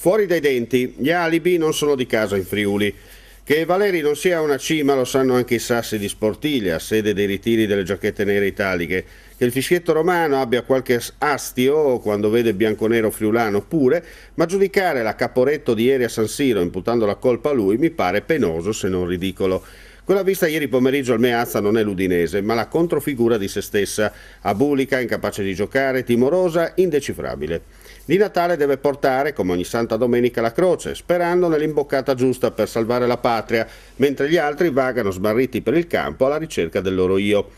Fuori dai denti, gli alibi non sono di casa in Friuli. Che Valeri non sia una cima lo sanno anche i sassi di Sportiglia, sede dei ritiri delle giacchette nere italiche. Che il fischietto romano abbia qualche astio quando vede bianconero friulano pure, ma giudicare la Caporetto di ieri a San Siro imputando la colpa a lui mi pare penoso se non ridicolo. Quella vista ieri pomeriggio al Meazza non è l'Udinese, ma la controfigura di se stessa, abulica, incapace di giocare, timorosa, indecifrabile. Di Natale deve portare, come ogni Santa Domenica, la croce, sperando nell'imboccata giusta per salvare la patria, mentre gli altri vagano smarriti per il campo alla ricerca del loro io.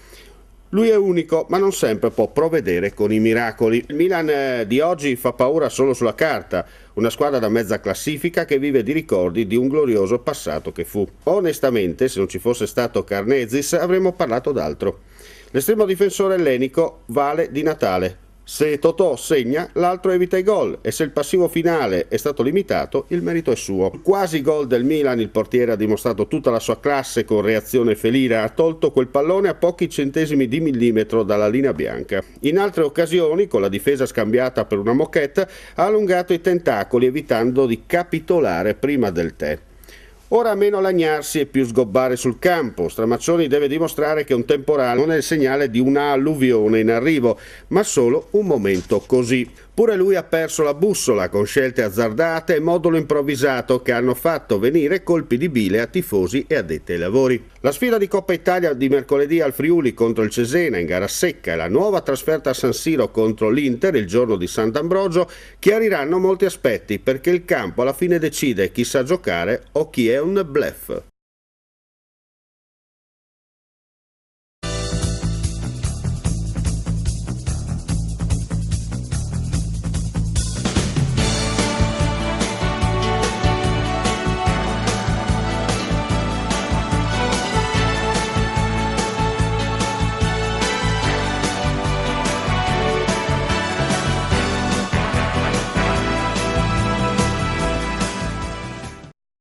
Lui è unico, ma non sempre può provvedere con i miracoli. Il Milan di oggi fa paura solo sulla carta, una squadra da mezza classifica che vive di ricordi di un glorioso passato che fu. Onestamente, se non ci fosse stato Karnezis, avremmo parlato d'altro. L'estremo difensore ellenico vale di Natale. Se Totò segna, l'altro evita i gol e se il passivo finale è stato limitato, il merito è suo. Quasi gol del Milan, il portiere ha dimostrato tutta la sua classe con reazione felina, ha tolto quel pallone a pochi centesimi di millimetro dalla linea bianca. In altre occasioni, con la difesa scambiata per una moquette, ha allungato i tentacoli evitando di capitolare prima del tè. Ora meno lagnarsi e più sgobbare sul campo. Stramaccioni deve dimostrare che un temporale non è il segnale di una alluvione in arrivo, ma solo un momento così. Pure lui ha perso la bussola con scelte azzardate e modulo improvvisato che hanno fatto venire colpi di bile a tifosi e addetti ai lavori. La sfida di Coppa Italia di mercoledì al Friuli contro il Cesena in gara secca e la nuova trasferta a San Siro contro l'Inter il giorno di Sant'Ambrogio chiariranno molti aspetti perché il campo alla fine decide chi sa giocare o chi è un bluff.